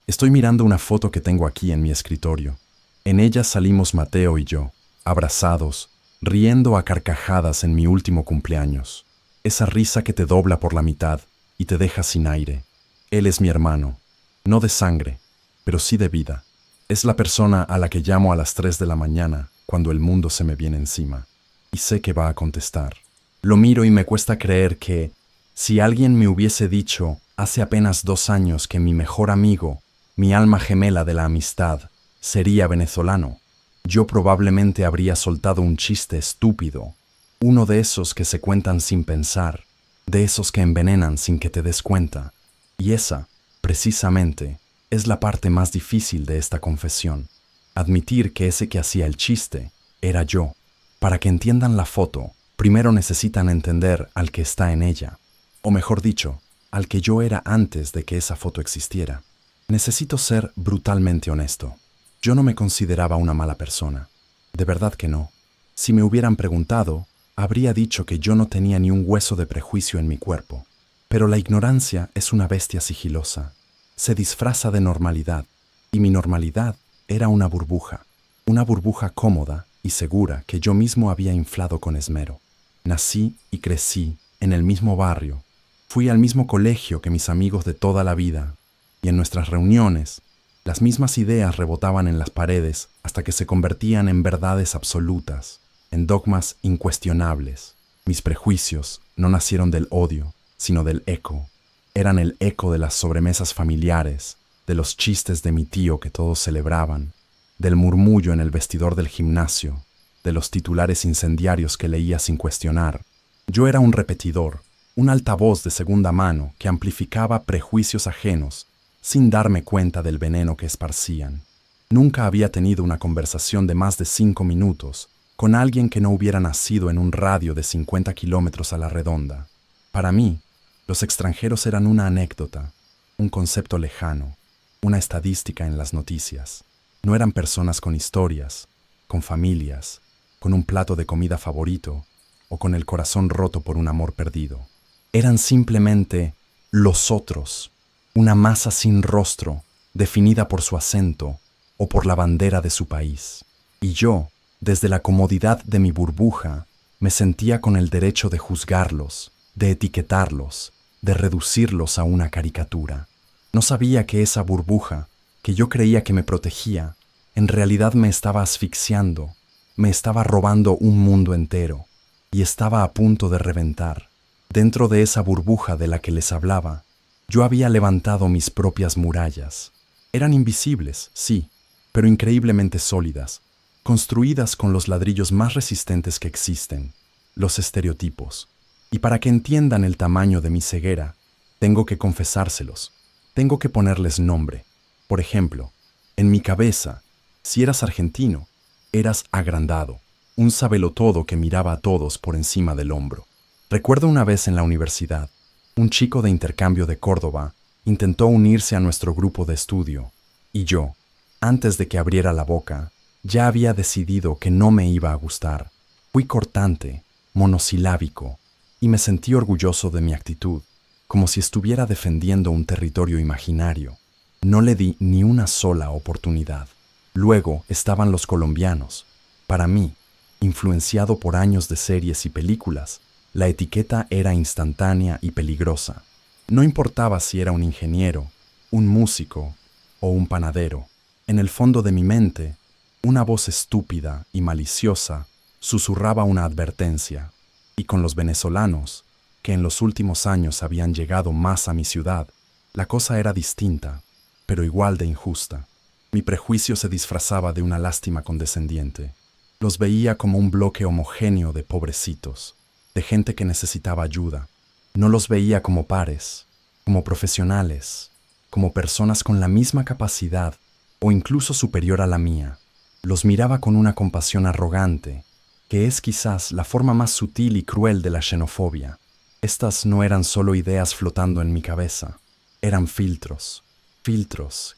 Estoy mirando una foto que tengo aquí en mi escritorio. En ella salimos Mateo y yo, abrazados, riendo a carcajadas en mi último cumpleaños. Esa risa que te dobla por la mitad y te deja sin aire. Él es mi hermano, no de sangre, pero sí de vida. Es la persona a la que llamo a las 3 de la mañana cuando el mundo se me viene encima. Y sé que va a contestar. Lo miro y me cuesta creer que, si alguien me hubiese dicho hace apenas 2 años que mi mejor amigo, mi alma gemela de la amistad, sería venezolano, yo probablemente habría soltado un chiste estúpido, uno de esos que se cuentan sin pensar, de esos que envenenan sin que te des cuenta. Y esa, precisamente, es la parte más difícil de esta confesión. Admitir que ese que hacía el chiste era yo. Para que entiendan la foto, primero necesitan entender al que está en ella. O mejor dicho, al que yo era antes de que esa foto existiera. Necesito ser brutalmente honesto. Yo no me consideraba una mala persona. De verdad que no. Si me hubieran preguntado, habría dicho que yo no tenía ni un hueso de prejuicio en mi cuerpo. Pero la ignorancia es una bestia sigilosa. Se disfraza de normalidad. Y mi normalidad era una burbuja cómoda y segura que yo mismo había inflado con esmero. Nací y crecí en el mismo barrio. Fui al mismo colegio que mis amigos de toda la vida. Y en nuestras reuniones, las mismas ideas rebotaban en las paredes hasta que se convertían en verdades absolutas, en dogmas incuestionables. Mis prejuicios no nacieron del odio, sino del eco. Eran el eco de las sobremesas familiares, de los chistes de mi tío que todos celebraban, del murmullo en el vestidor del gimnasio, de los titulares incendiarios que leía sin cuestionar. Yo era un repetidor, un altavoz de segunda mano que amplificaba prejuicios ajenos sin darme cuenta del veneno que esparcían. Nunca había tenido una conversación de más de 5 minutos con alguien que no hubiera nacido en un radio de 50 kilómetros a la redonda. Para mí, los extranjeros eran una anécdota, un concepto lejano, una estadística en las noticias. No eran personas con historias, con familias, con un plato de comida favorito o con el corazón roto por un amor perdido. Eran simplemente los otros, una masa sin rostro, definida por su acento o por la bandera de su país. Y yo, desde la comodidad de mi burbuja, me sentía con el derecho de juzgarlos, de etiquetarlos, de reducirlos a una caricatura. No sabía que esa burbuja, que yo creía que me protegía, en realidad me estaba asfixiando, me estaba robando un mundo entero, y estaba a punto de reventar. Dentro de esa burbuja de la que les hablaba, yo había levantado mis propias murallas. Eran invisibles, sí, pero increíblemente sólidas, construidas con los ladrillos más resistentes que existen, los estereotipos. Y para que entiendan el tamaño de mi ceguera, tengo que confesárselos, tengo que ponerles nombre. Por ejemplo, en mi cabeza, si eras argentino, eras agrandado, un sabelotodo que miraba a todos por encima del hombro. Recuerdo una vez en la universidad, un chico de intercambio de Córdoba intentó unirse a nuestro grupo de estudio, y yo, antes de que abriera la boca, ya había decidido que no me iba a gustar. Fui cortante, monosilábico, y me sentí orgulloso de mi actitud, como si estuviera defendiendo un territorio imaginario. No le di ni una sola oportunidad. Luego estaban los colombianos. Para mí, influenciado por años de series y películas, la etiqueta era instantánea y peligrosa. No importaba si era un ingeniero, un músico o un panadero. En el fondo de mi mente, una voz estúpida y maliciosa susurraba una advertencia. Y con los venezolanos, que en los últimos años habían llegado más a mi ciudad, la cosa era distinta, pero igual de injusta. Mi prejuicio se disfrazaba de una lástima condescendiente. Los veía como un bloque homogéneo de pobrecitos, de gente que necesitaba ayuda. No los veía como pares, como profesionales, como personas con la misma capacidad o incluso superior a la mía. Los miraba con una compasión arrogante, que es quizás la forma más sutil y cruel de la xenofobia. Estas no eran solo ideas flotando en mi cabeza, eran filtros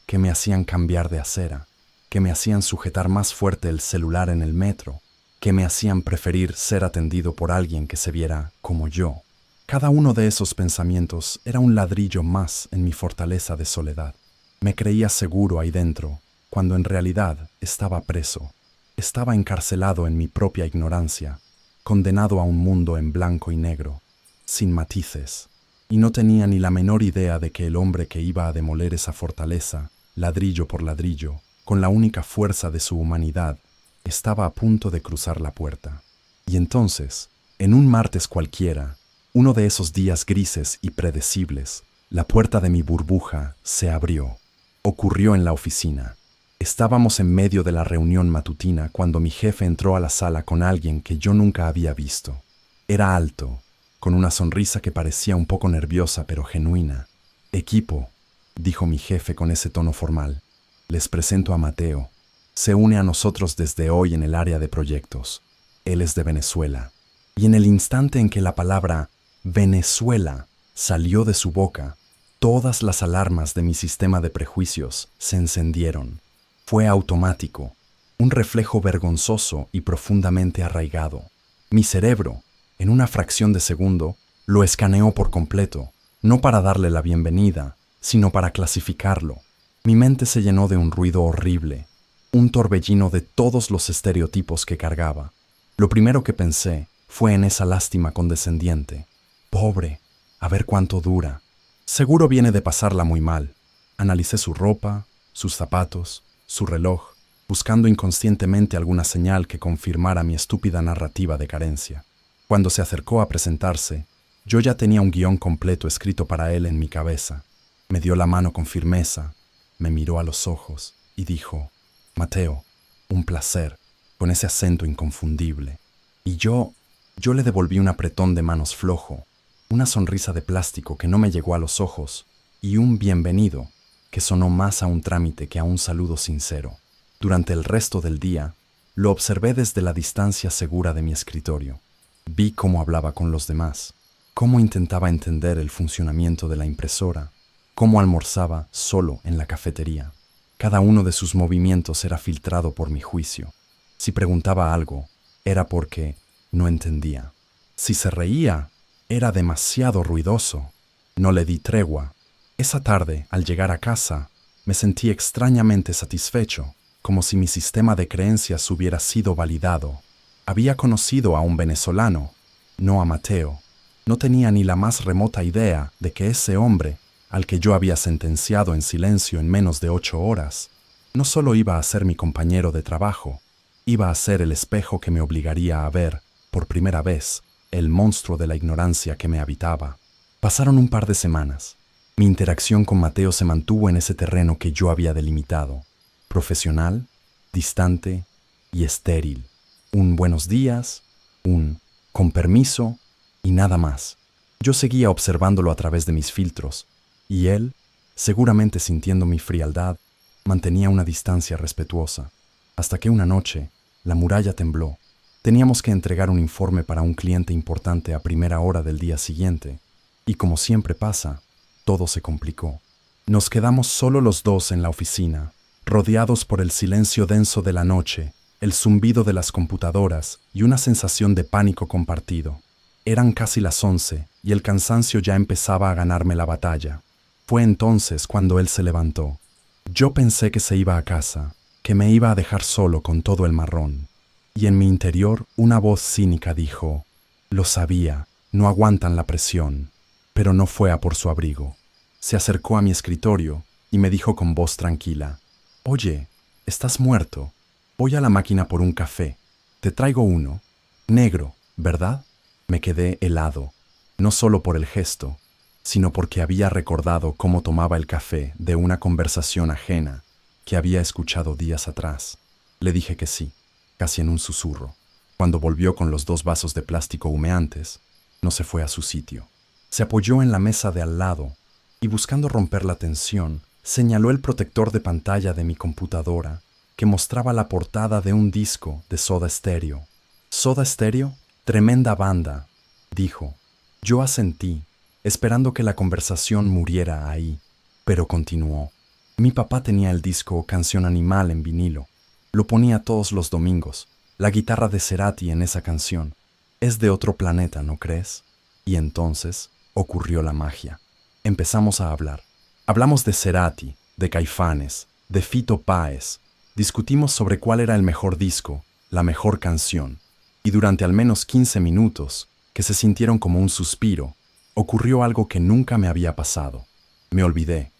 que me hacían cambiar de acera, que me hacían sujetar más fuerte el celular en el metro, que me hacían preferir ser atendido por alguien que se viera como yo. Cada uno de esos pensamientos era un ladrillo más en mi fortaleza de soledad. Me creía seguro ahí dentro, cuando en realidad estaba preso. Estaba encarcelado en mi propia ignorancia, condenado a un mundo en blanco y negro, sin matices, y no tenía ni la menor idea de que el hombre que iba a demoler esa fortaleza, ladrillo por ladrillo, con la única fuerza de su humanidad, estaba a punto de cruzar la puerta. Y entonces, en un martes cualquiera, uno de esos días grises y predecibles, la puerta de mi burbuja se abrió. Ocurrió en la oficina. Estábamos en medio de la reunión matutina cuando mi jefe entró a la sala con alguien que yo nunca había visto. Era alto, con una sonrisa que parecía un poco nerviosa pero genuina. «Equipo», dijo mi jefe con ese tono formal, «les presento a Mateo. Se une a nosotros desde hoy en el área de proyectos. Él es de Venezuela». Y en el instante en que la palabra Venezuela salió de su boca, todas las alarmas de mi sistema de prejuicios se encendieron. Fue automático, un reflejo vergonzoso y profundamente arraigado. Mi cerebro, en una fracción de segundo, lo escaneó por completo, no para darle la bienvenida, sino para clasificarlo. Mi mente se llenó de un ruido horrible, un torbellino de todos los estereotipos que cargaba. Lo primero que pensé fue en esa lástima condescendiente. Pobre, a ver cuánto dura. Seguro viene de pasarla muy mal. Analicé su ropa, sus zapatos, su reloj, buscando inconscientemente alguna señal que confirmara mi estúpida narrativa de carencia. Cuando se acercó a presentarse, yo ya tenía un guión completo escrito para él en mi cabeza. Me dio la mano con firmeza, me miró a los ojos y dijo: «Mateo, un placer», con ese acento inconfundible. Y yo le devolví un apretón de manos flojo, una sonrisa de plástico que no me llegó a los ojos y un bienvenido que sonó más a un trámite que a un saludo sincero. Durante el resto del día, lo observé desde la distancia segura de mi escritorio. Vi cómo hablaba con los demás, cómo intentaba entender el funcionamiento de la impresora, cómo almorzaba solo en la cafetería. Cada uno de sus movimientos era filtrado por mi juicio. Si preguntaba algo, era porque no entendía. Si se reía, era demasiado ruidoso. No le di tregua. Esa tarde, al llegar a casa, me sentí extrañamente satisfecho, como si mi sistema de creencias hubiera sido validado. Había conocido a un venezolano, no a Mateo. No tenía ni la más remota idea de que ese hombre, al que yo había sentenciado en silencio en menos de 8 horas, no solo iba a ser mi compañero de trabajo, iba a ser el espejo que me obligaría a ver, por primera vez, el monstruo de la ignorancia que me habitaba. Pasaron un par de semanas. Mi interacción con Mateo se mantuvo en ese terreno que yo había delimitado: profesional, distante y estéril. Un buenos días, un con permiso y nada más. Yo seguía observándolo a través de mis filtros, y él, seguramente sintiendo mi frialdad, mantenía una distancia respetuosa. Hasta que una noche, la muralla tembló. Teníamos que entregar un informe para un cliente importante a primera hora del día siguiente, y como siempre pasa, todo se complicó. Nos quedamos solo los dos en la oficina, rodeados por el silencio denso de la noche, el zumbido de las computadoras y una sensación de pánico compartido. Eran casi las 11 y el cansancio ya empezaba a ganarme la batalla. Fue entonces cuando él se levantó. Yo pensé que se iba a casa, que me iba a dejar solo con todo el marrón. Y en mi interior una voz cínica dijo: «Lo sabía, no aguantan la presión». Pero no fue a por su abrigo. Se acercó a mi escritorio y me dijo con voz tranquila: «Oye, estás muerto. Voy a la máquina por un café. Te traigo uno. Negro, ¿verdad?». Me quedé helado, no solo por el gesto, sino porque había recordado cómo tomaba el café de una conversación ajena que había escuchado días atrás. Le dije que sí, casi en un susurro. Cuando volvió con los 2 vasos de plástico humeantes, no se fue a su sitio. Se apoyó en la mesa de al lado y, buscando romper la tensión, señaló el protector de pantalla de mi computadora que mostraba la portada de un disco de Soda Stereo. «¿Soda Stereo? Tremenda banda», dijo. Yo asentí, esperando que la conversación muriera ahí, pero continuó. «Mi papá tenía el disco Canción Animal en vinilo. Lo ponía todos los domingos. La guitarra de Cerati en esa canción. Es de otro planeta, ¿no crees?». Y entonces ocurrió la magia. Empezamos a hablar. Hablamos de Cerati, de Caifanes, de Fito Páez. Discutimos sobre cuál era el mejor disco, la mejor canción, y durante al menos 15 minutos, que se sintieron como un suspiro, ocurrió algo que nunca me había pasado. Me olvidé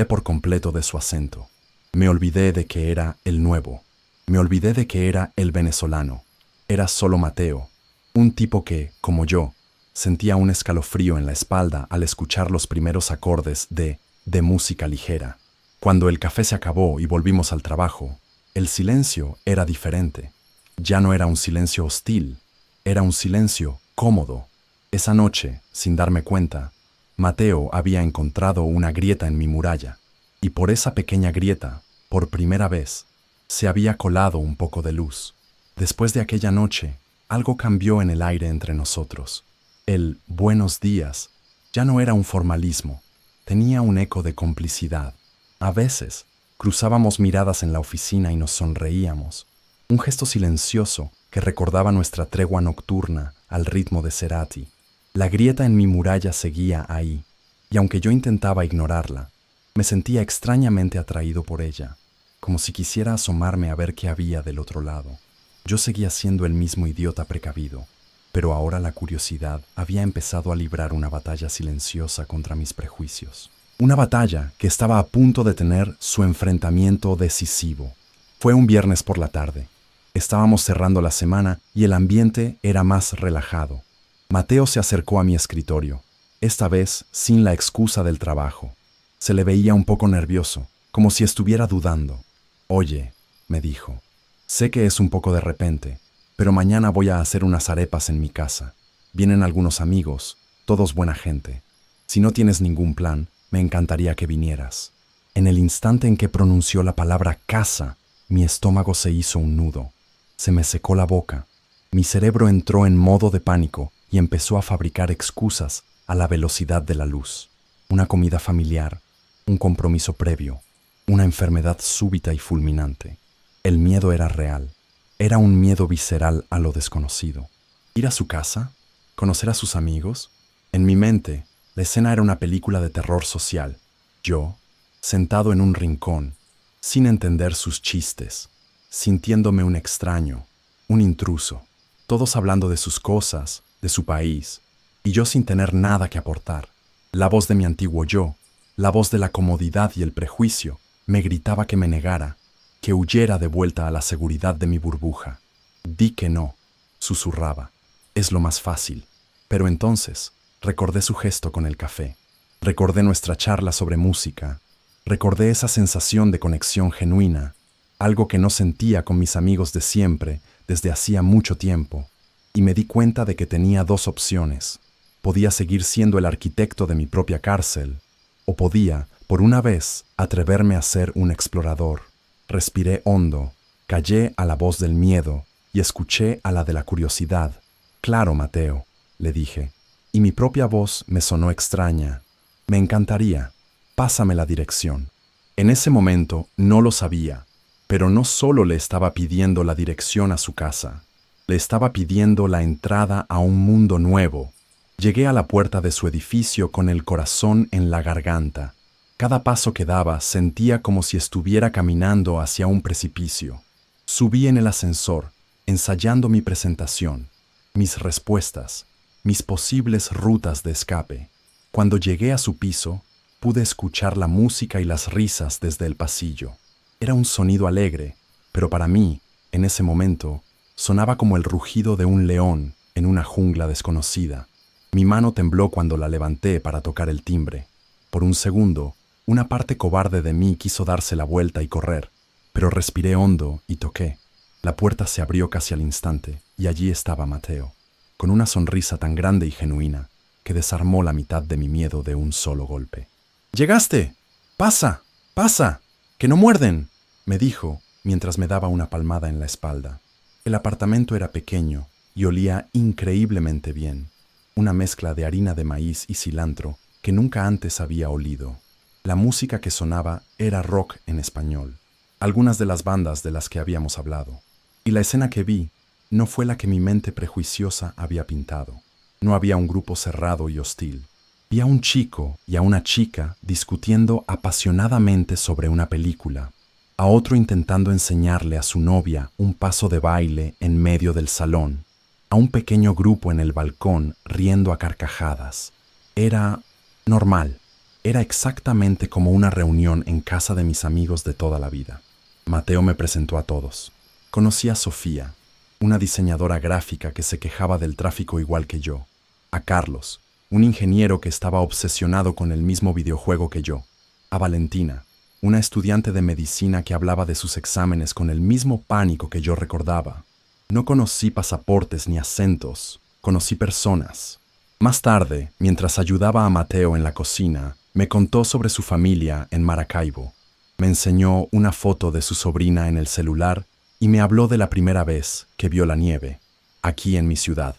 por completo de su acento. Me olvidé de que era el nuevo. Me olvidé de que era el venezolano. Era solo Mateo, un tipo que, como yo, sentía un escalofrío en la espalda al escuchar los primeros acordes de música ligera. Cuando el café se acabó y volvimos al trabajo, el silencio era diferente. Ya no era un silencio hostil, era un silencio cómodo. Esa noche, sin darme cuenta, Mateo había encontrado una grieta en mi muralla, y por esa pequeña grieta, por primera vez, se había colado un poco de luz. Después de aquella noche, algo cambió en el aire entre nosotros. El buenos días ya no era un formalismo, tenía un eco de complicidad. A veces, cruzábamos miradas en la oficina y nos sonreíamos, un gesto silencioso que recordaba nuestra tregua nocturna al ritmo de Cerati. La grieta en mi muralla seguía ahí, y aunque yo intentaba ignorarla, me sentía extrañamente atraído por ella, como si quisiera asomarme a ver qué había del otro lado. Yo seguía siendo el mismo idiota precavido, pero ahora la curiosidad había empezado a librar una batalla silenciosa contra mis prejuicios. Una batalla que estaba a punto de tener su enfrentamiento decisivo. Fue un viernes por la tarde. Estábamos cerrando la semana y el ambiente era más relajado. Mateo se acercó a mi escritorio, esta vez sin la excusa del trabajo. Se le veía un poco nervioso, como si estuviera dudando. «Oye», me dijo, «sé que es un poco de repente, pero mañana voy a hacer unas arepas en mi casa. Vienen algunos amigos, todos buena gente. Si no tienes ningún plan, me encantaría que vinieras». En el instante en que pronunció la palabra casa, mi estómago se hizo un nudo. Se me secó la boca. Mi cerebro entró en modo de pánico y empezó a fabricar excusas a la velocidad de la luz. Una comida familiar, un compromiso previo, una enfermedad súbita y fulminante. El miedo era real. Era un miedo visceral a lo desconocido. ¿Ir a su casa? ¿Conocer a sus amigos? En mi mente, la escena era una película de terror social. Yo, sentado en un rincón, sin entender sus chistes, sintiéndome un extraño, un intruso, todos hablando de sus cosas, de su país, y yo sin tener nada que aportar. La voz de mi antiguo yo, la voz de la comodidad y el prejuicio, me gritaba que me negara, que huyera de vuelta a la seguridad de mi burbuja. Di que no, susurraba. Es lo más fácil. Pero entonces, recordé su gesto con el café. Recordé nuestra charla sobre música. Recordé esa sensación de conexión genuina, algo que no sentía con mis amigos de siempre desde hacía mucho tiempo. Y me di cuenta de que tenía dos opciones. Podía seguir siendo el arquitecto de mi propia cárcel, o podía, por una vez, atreverme a ser un explorador. Respiré hondo, callé a la voz del miedo y escuché a la de la curiosidad. «Claro, Mateo», le dije, y mi propia voz me sonó extraña. «Me encantaría. Pásame la dirección». En ese momento no lo sabía, pero no solo le estaba pidiendo la dirección a su casa, le estaba pidiendo la entrada a un mundo nuevo. Llegué a la puerta de su edificio con el corazón en la garganta. Cada paso que daba sentía como si estuviera caminando hacia un precipicio. Subí en el ascensor, ensayando mi presentación, mis respuestas, mis posibles rutas de escape. Cuando llegué a su piso, pude escuchar la música y las risas desde el pasillo. Era un sonido alegre, pero para mí, en ese momento, sonaba como el rugido de un león en una jungla desconocida. Mi mano tembló cuando la levanté para tocar el timbre. Por un segundo, una parte cobarde de mí quiso darse la vuelta y correr, pero respiré hondo y toqué. La puerta se abrió casi al instante y allí estaba Mateo, con una sonrisa tan grande y genuina que desarmó la mitad de mi miedo de un solo golpe. «¡Llegaste! ¡Pasa! ¡Pasa! ¡Que no muerden!», me dijo mientras me daba una palmada en la espalda. El apartamento era pequeño y olía increíblemente bien, una mezcla de harina de maíz y cilantro que nunca antes había olido. La música que sonaba era rock en español, algunas de las bandas de las que habíamos hablado. Y la escena que vi no fue la que mi mente prejuiciosa había pintado. No había un grupo cerrado y hostil. Vi a un chico y a una chica discutiendo apasionadamente sobre una película, a otro intentando enseñarle a su novia un paso de baile en medio del salón, a un pequeño grupo en el balcón riendo a carcajadas. Era normal. Era exactamente como una reunión en casa de mis amigos de toda la vida. Mateo me presentó a todos. Conocí a Sofía, una diseñadora gráfica que se quejaba del tráfico igual que yo. A Carlos, un ingeniero que estaba obsesionado con el mismo videojuego que yo. A Valentina, una estudiante de medicina que hablaba de sus exámenes con el mismo pánico que yo recordaba. No conocí pasaportes ni acentos, conocí personas. Más tarde, mientras ayudaba a Mateo en la cocina, me contó sobre su familia en Maracaibo. Me enseñó una foto de su sobrina en el celular y me habló de la primera vez que vio la nieve, aquí en mi ciudad,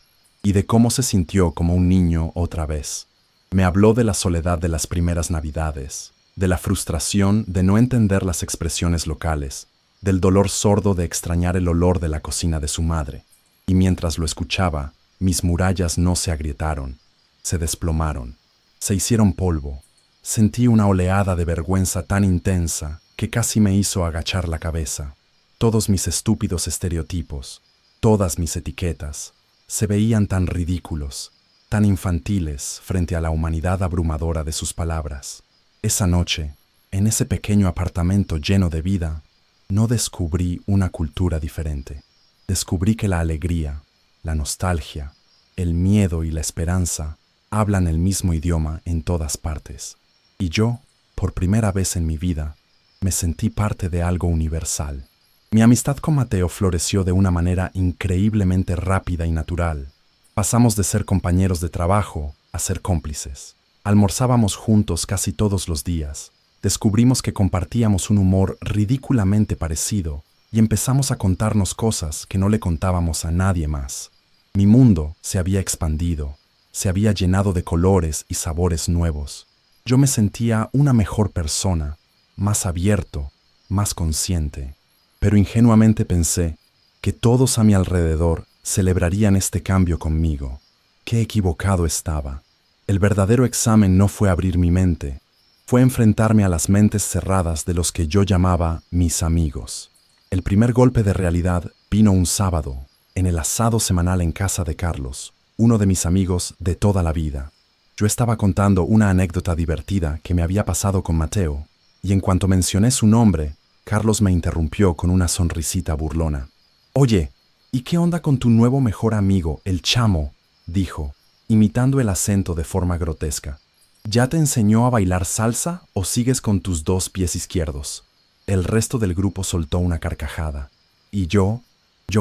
y de cómo se sintió como un niño otra vez. Me habló de la soledad de las primeras Navidades, de la frustración de no entender las expresiones locales, del dolor sordo de extrañar el olor de la cocina de su madre. Y mientras lo escuchaba, mis murallas no se agrietaron, se desplomaron, se hicieron polvo. Sentí una oleada de vergüenza tan intensa que casi me hizo agachar la cabeza. Todos mis estúpidos estereotipos, todas mis etiquetas, se veían tan ridículos, tan infantiles frente a la humanidad abrumadora de sus palabras. Esa noche, en ese pequeño apartamento lleno de vida, no descubrí una cultura diferente. Descubrí que la alegría, la nostalgia, el miedo y la esperanza hablan el mismo idioma en todas partes. Y yo, por primera vez en mi vida, me sentí parte de algo universal. Mi amistad con Mateo floreció de una manera increíblemente rápida y natural. Pasamos de ser compañeros de trabajo a ser cómplices. Almorzábamos juntos casi todos los días. Descubrimos que compartíamos un humor ridículamente parecido y empezamos a contarnos cosas que no le contábamos a nadie más. Mi mundo se había expandido, se había llenado de colores y sabores nuevos. Yo me sentía una mejor persona, más abierto, más consciente. Pero ingenuamente pensé que todos a mi alrededor celebrarían este cambio conmigo. Qué equivocado estaba. El verdadero examen no fue abrir mi mente, fue enfrentarme a las mentes cerradas de los que yo llamaba mis amigos. El primer golpe de realidad vino un sábado, en el asado semanal en casa de Carlos, uno de mis amigos de toda la vida. Yo estaba contando una anécdota divertida que me había pasado con Mateo, y en cuanto mencioné su nombre, Carlos me interrumpió con una sonrisita burlona. «Oye, ¿y qué onda con tu nuevo mejor amigo, el Chamo?», dijo, imitando el acento de forma grotesca. «¿Ya te enseñó a bailar salsa o sigues con tus dos pies izquierdos?». El resto del grupo soltó una carcajada, y yo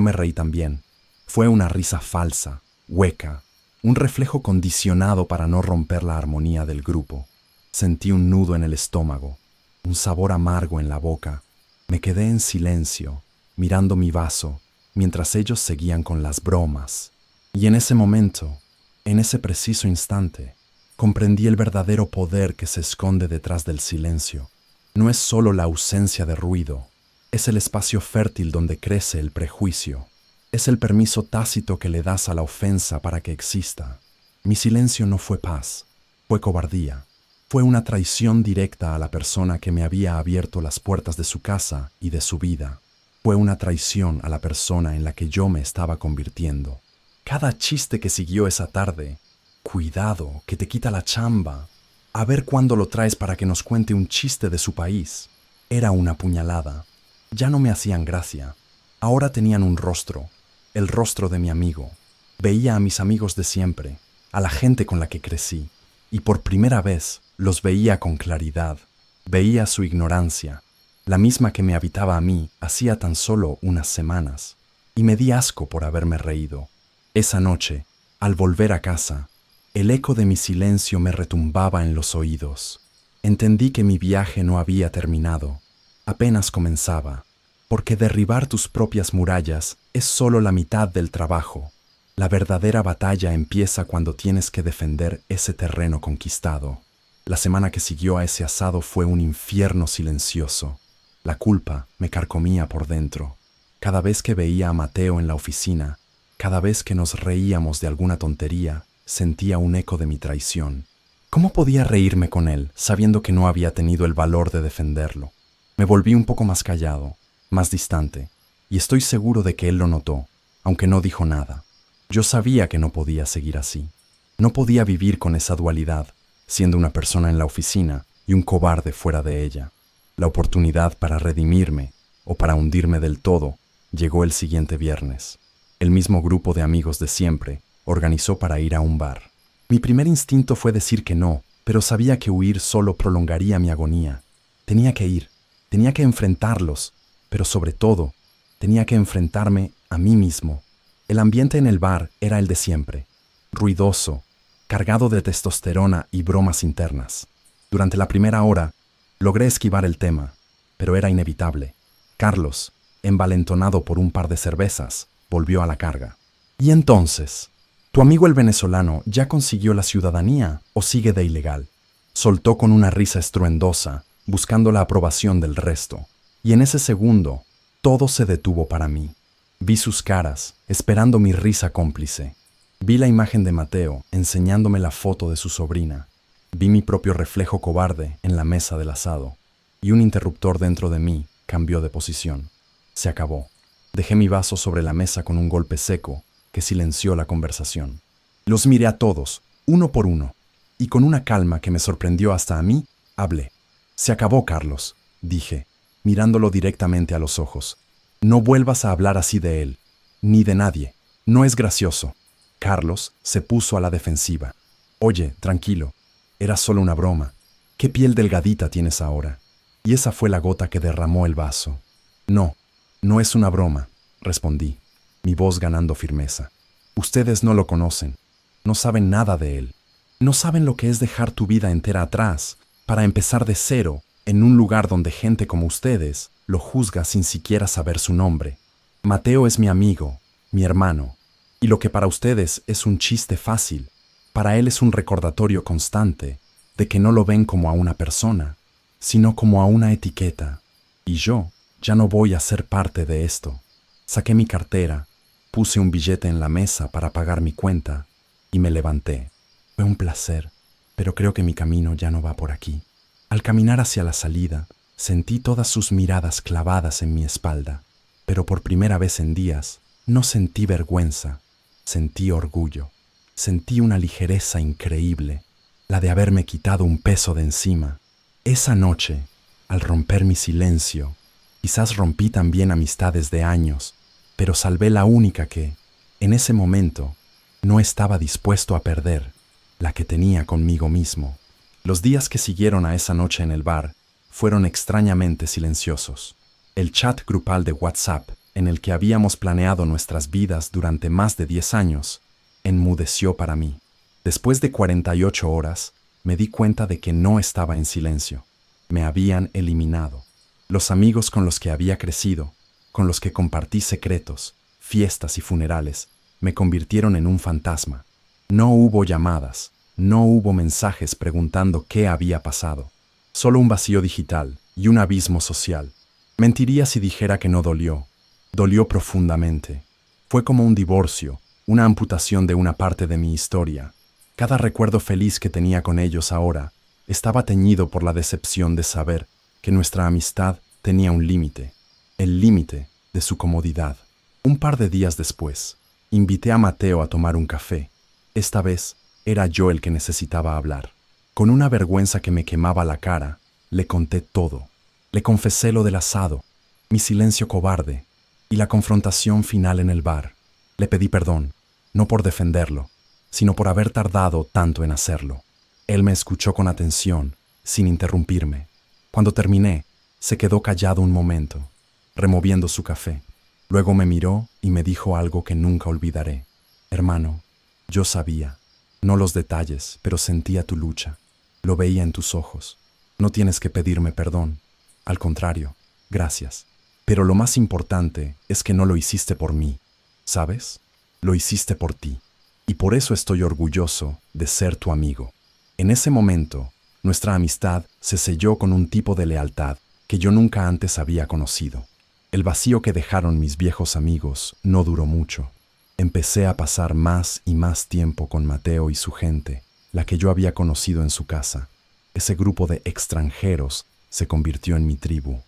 me reí también. Fue una risa falsa, hueca, un reflejo condicionado para no romper la armonía del grupo. Sentí un nudo en el estómago, un sabor amargo en la boca. Me quedé en silencio, mirando mi vaso, mientras ellos seguían con las bromas. Y en ese momento, en ese preciso instante, comprendí el verdadero poder que se esconde detrás del silencio. No es solo la ausencia de ruido, es el espacio fértil donde crece el prejuicio. Es el permiso tácito que le das a la ofensa para que exista. Mi silencio no fue paz, fue cobardía. Fue una traición directa a la persona que me había abierto las puertas de su casa y de su vida. Fue una traición a la persona en la que yo me estaba convirtiendo. Cada chiste que siguió esa tarde, «Cuidado, que te quita la chamba», «A ver cuándo lo traes para que nos cuente un chiste de su país», era una puñalada. Ya no me hacían gracia. Ahora tenían un rostro, el rostro de mi amigo. Veía a mis amigos de siempre, a la gente con la que crecí, y por primera vez los veía con claridad. Veía su ignorancia, la misma que me habitaba a mí hacía tan solo unas semanas, y me di asco por haberme reído. Esa noche, al volver a casa, el eco de mi silencio me retumbaba en los oídos. Entendí que mi viaje no había terminado, apenas comenzaba, porque derribar tus propias murallas es solo la mitad del trabajo. La verdadera batalla empieza cuando tienes que defender ese terreno conquistado. La semana que siguió a ese asado fue un infierno silencioso. La culpa me carcomía por dentro. Cada vez que veía a Mateo en la oficina, cada vez que nos reíamos de alguna tontería, sentía un eco de mi traición. ¿Cómo podía reírme con él, sabiendo que no había tenido el valor de defenderlo? Me volví un poco más callado, más distante, y estoy seguro de que él lo notó, aunque no dijo nada. Yo sabía que no podía seguir así. No podía vivir con esa dualidad, siendo una persona en la oficina y un cobarde fuera de ella. La oportunidad para redimirme, o para hundirme del todo, llegó el siguiente viernes. El mismo grupo de amigos de siempre organizó para ir a un bar. Mi primer instinto fue decir que no, pero sabía que huir solo prolongaría mi agonía. Tenía que ir, tenía que enfrentarlos, pero sobre todo, tenía que enfrentarme a mí mismo. El ambiente en el bar era el de siempre, ruidoso, cargado de testosterona y bromas internas. Durante la primera hora, logré esquivar el tema, pero era inevitable. Carlos, envalentonado por un par de cervezas, volvió a la carga. ¿Y entonces? ¿Tu amigo el venezolano ya consiguió la ciudadanía o sigue de ilegal? Soltó con una risa estruendosa, buscando la aprobación del resto. Y en ese segundo, todo se detuvo para mí. Vi sus caras, esperando mi risa cómplice. Vi la imagen de Mateo enseñándome la foto de su sobrina. Vi mi propio reflejo cobarde en la mesa del asado. Y un interruptor dentro de mí cambió de posición. Se acabó. Dejé mi vaso sobre la mesa con un golpe seco que silenció la conversación. Los miré a todos, uno por uno, y con una calma que me sorprendió hasta a mí, hablé. Se acabó, Carlos, dije, mirándolo directamente a los ojos. No vuelvas a hablar así de él, ni de nadie. No es gracioso. Carlos se puso a la defensiva. Oye, tranquilo, era solo una broma. ¿Qué piel delgadita tienes ahora? Y esa fue la gota que derramó el vaso. No, no es una broma, respondí, mi voz ganando firmeza. Ustedes no lo conocen, no saben nada de él. No saben lo que es dejar tu vida entera atrás para empezar de cero en un lugar donde gente como ustedes lo juzga sin siquiera saber su nombre. Mateo es mi amigo, mi hermano, y lo que para ustedes es un chiste fácil, para él es un recordatorio constante de que no lo ven como a una persona, sino como a una etiqueta. Y yo ya no voy a ser parte de esto. Saqué mi cartera, puse un billete en la mesa para pagar mi cuenta y me levanté. Fue un placer, pero creo que mi camino ya no va por aquí. Al caminar hacia la salida, sentí todas sus miradas clavadas en mi espalda, pero por primera vez en días no sentí vergüenza, sentí orgullo, sentí una ligereza increíble, la de haberme quitado un peso de encima. Esa noche, al romper mi silencio, quizás rompí también amistades de años, pero salvé la única que, en ese momento, no estaba dispuesto a perder, la que tenía conmigo mismo. Los días que siguieron a esa noche en el bar fueron extrañamente silenciosos. El chat grupal de WhatsApp, en el que habíamos planeado nuestras vidas durante más de 10 años, enmudeció para mí. Después de 48 horas, me di cuenta de que no estaba en silencio. Me habían eliminado. Los amigos con los que había crecido, con los que compartí secretos, fiestas y funerales, me convirtieron en un fantasma. No hubo llamadas, no hubo mensajes preguntando qué había pasado. Solo un vacío digital y un abismo social. Mentiría si dijera que no dolió. Dolió profundamente. Fue como un divorcio, una amputación de una parte de mi historia. Cada recuerdo feliz que tenía con ellos ahora estaba teñido por la decepción de saber que nuestra amistad tenía un límite, el límite de su comodidad. Un par de días después, invité a Mateo a tomar un café. Esta vez era yo el que necesitaba hablar. Con una vergüenza que me quemaba la cara, le conté todo. Le confesé lo del asado, mi silencio cobarde y la confrontación final en el bar. Le pedí perdón, no por defenderlo, sino por haber tardado tanto en hacerlo. Él me escuchó con atención, sin interrumpirme. Cuando terminé, se quedó callado un momento, removiendo su café. Luego me miró y me dijo algo que nunca olvidaré. Hermano, yo sabía, no los detalles, pero sentía tu lucha. Lo veía en tus ojos. No tienes que pedirme perdón. Al contrario, gracias. Pero lo más importante es que no lo hiciste por mí, ¿sabes? Lo hiciste por ti. Y por eso estoy orgulloso de ser tu amigo. En ese momento, nuestra amistad se selló con un tipo de lealtad que yo nunca antes había conocido. El vacío que dejaron mis viejos amigos no duró mucho. Empecé a pasar más y más tiempo con Mateo y su gente, la que yo había conocido en su casa. Ese grupo de extranjeros se convirtió en mi tribu.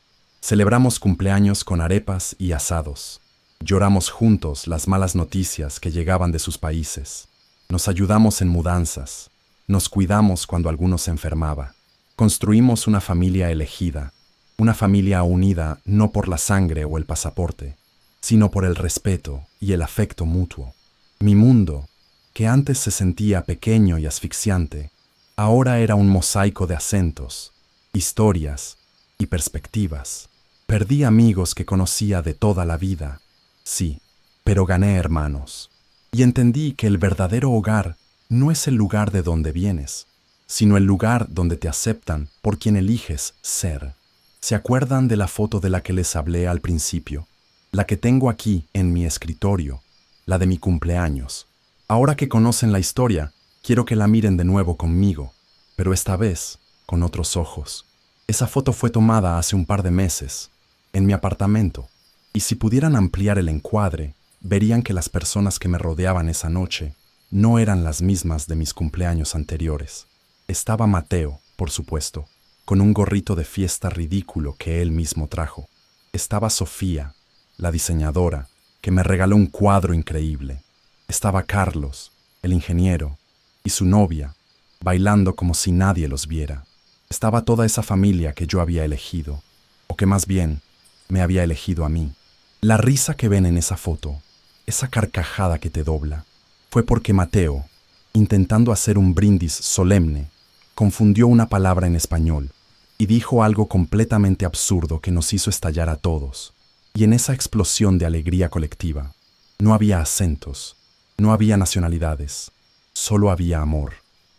Celebramos cumpleaños con arepas y asados. Lloramos juntos las malas noticias que llegaban de sus países. Nos ayudamos en mudanzas. Nos cuidamos cuando alguno se enfermaba. Construimos una familia elegida, una familia unida no por la sangre o el pasaporte, sino por el respeto y el afecto mutuo. Mi mundo, que antes se sentía pequeño y asfixiante, ahora era un mosaico de acentos, historias y perspectivas. Perdí amigos que conocía de toda la vida, sí, pero gané hermanos. Y entendí que el verdadero hogar no es el lugar de donde vienes, sino el lugar donde te aceptan por quien eliges ser. ¿Se acuerdan de la foto de la que les hablé al principio? La que tengo aquí en mi escritorio, la de mi cumpleaños. Ahora que conocen la historia, quiero que la miren de nuevo conmigo, pero esta vez con otros ojos. Esa foto fue tomada hace un par de meses, en mi apartamento, y si pudieran ampliar el encuadre, verían que las personas que me rodeaban esa noche no eran las mismas de mis cumpleaños anteriores. Estaba Mateo, por supuesto, con un gorrito de fiesta ridículo que él mismo trajo. Estaba Sofía, la diseñadora, que me regaló un cuadro increíble. Estaba Carlos, el ingeniero, y su novia, bailando como si nadie los viera. Estaba toda esa familia que yo había elegido, o que más bien me había elegido a mí. La risa que ven en esa foto, esa carcajada que te dobla, fue porque Mateo, intentando hacer un brindis solemne, confundió una palabra en español y dijo algo completamente absurdo que nos hizo estallar a todos. Y en esa explosión de alegría colectiva, no había acentos, no había nacionalidades, solo había amor.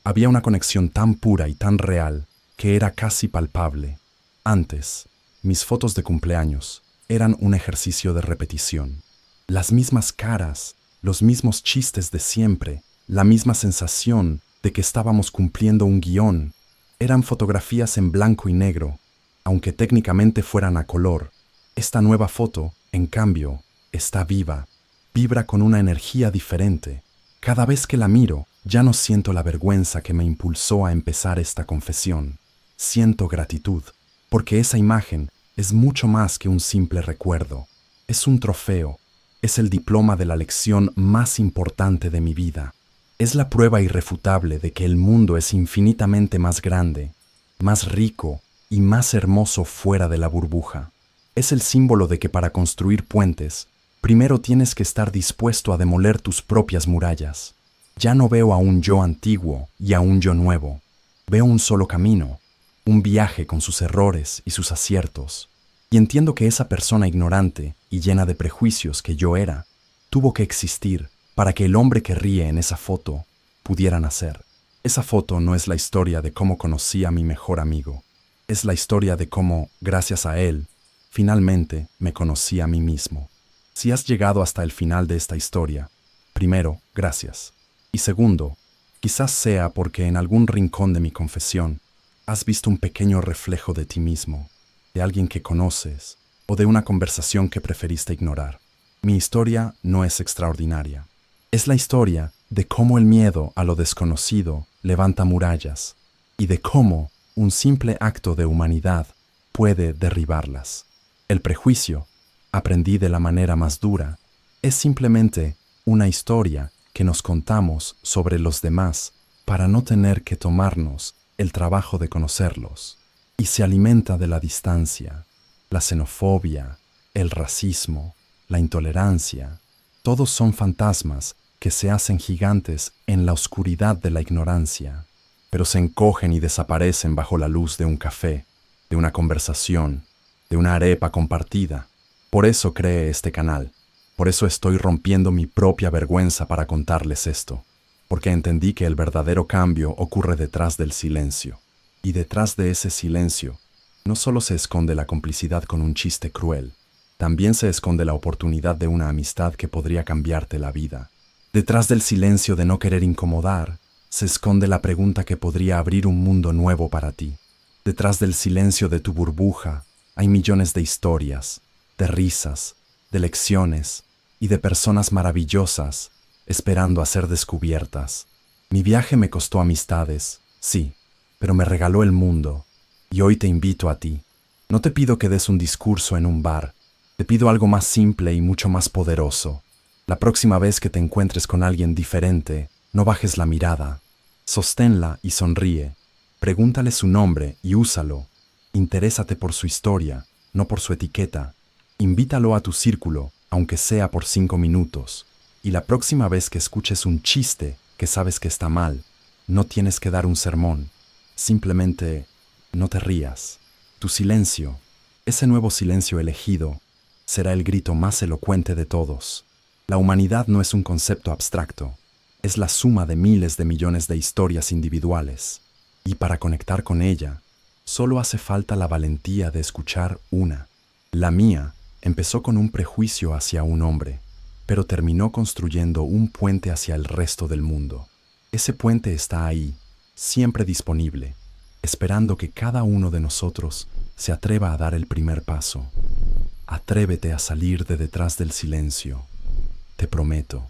Había una conexión tan pura y tan real que era casi palpable. Antes, mis fotos de cumpleaños eran un ejercicio de repetición. Las mismas caras, los mismos chistes de siempre, la misma sensación de que estábamos cumpliendo un guión. Eran fotografías en blanco y negro, aunque técnicamente fueran a color. Esta nueva foto, en cambio, está viva, vibra con una energía diferente. Cada vez que la miro, ya no siento la vergüenza que me impulsó a empezar esta confesión. Siento gratitud, porque esa imagen es mucho más que un simple recuerdo. Es un trofeo, es el diploma de la lección más importante de mi vida. Es la prueba irrefutable de que el mundo es infinitamente más grande, más rico y más hermoso fuera de la burbuja. Es el símbolo de que para construir puentes, primero tienes que estar dispuesto a demoler tus propias murallas. Ya no veo a un yo antiguo y a un yo nuevo. Veo un solo camino, un viaje con sus errores y sus aciertos. Y entiendo que esa persona ignorante y llena de prejuicios que yo era, tuvo que existir para que el hombre que ríe en esa foto pudiera nacer. Esa foto no es la historia de cómo conocí a mi mejor amigo. Es la historia de cómo, gracias a él, finalmente me conocí a mí mismo. Si has llegado hasta el final de esta historia, primero, gracias. Y segundo, quizás sea porque en algún rincón de mi confesión has visto un pequeño reflejo de ti mismo, de alguien que conoces o de una conversación que preferiste ignorar. Mi historia no es extraordinaria. Es la historia de cómo el miedo a lo desconocido levanta murallas y de cómo un simple acto de humanidad puede derribarlas. El prejuicio, aprendí de la manera más dura, es simplemente una historia que nos contamos sobre los demás para no tener que tomarnos el trabajo de conocerlos. Y se alimenta de la distancia, la xenofobia, el racismo, la intolerancia. Todos son fantasmas que se hacen gigantes en la oscuridad de la ignorancia, pero se encogen y desaparecen bajo la luz de un café, de una conversación, de una arepa compartida. Por eso creé este canal. Por eso estoy rompiendo mi propia vergüenza para contarles esto, porque entendí que el verdadero cambio ocurre detrás del silencio. Y detrás de ese silencio, no solo se esconde la complicidad con un chiste cruel, también se esconde la oportunidad de una amistad que podría cambiarte la vida. Detrás del silencio de no querer incomodar, se esconde la pregunta que podría abrir un mundo nuevo para ti. Detrás del silencio de tu burbuja, hay millones de historias, de risas, de lecciones y de personas maravillosas esperando a ser descubiertas. Mi viaje me costó amistades, sí, pero me regaló el mundo. Y hoy te invito a ti. No te pido que des un discurso en un bar. Te pido algo más simple y mucho más poderoso. La próxima vez que te encuentres con alguien diferente, no bajes la mirada. Sosténla y sonríe. Pregúntale su nombre y úsalo. Interésate por su historia, no por su etiqueta. Invítalo a tu círculo, aunque sea por 5 minutos. Y la próxima vez que escuches un chiste que sabes que está mal, no tienes que dar un sermón. Simplemente no te rías. Tu silencio, ese nuevo silencio elegido, será el grito más elocuente de todos. La humanidad no es un concepto abstracto, es la suma de miles de millones de historias individuales. Y para conectar con ella, solo hace falta la valentía de escuchar una. La mía empezó con un prejuicio hacia un hombre, pero terminó construyendo un puente hacia el resto del mundo. Ese puente está ahí, siempre disponible, esperando que cada uno de nosotros se atreva a dar el primer paso. Atrévete a salir de detrás del silencio. Te prometo,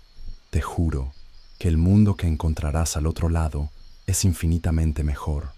te juro, que el mundo que encontrarás al otro lado es infinitamente mejor.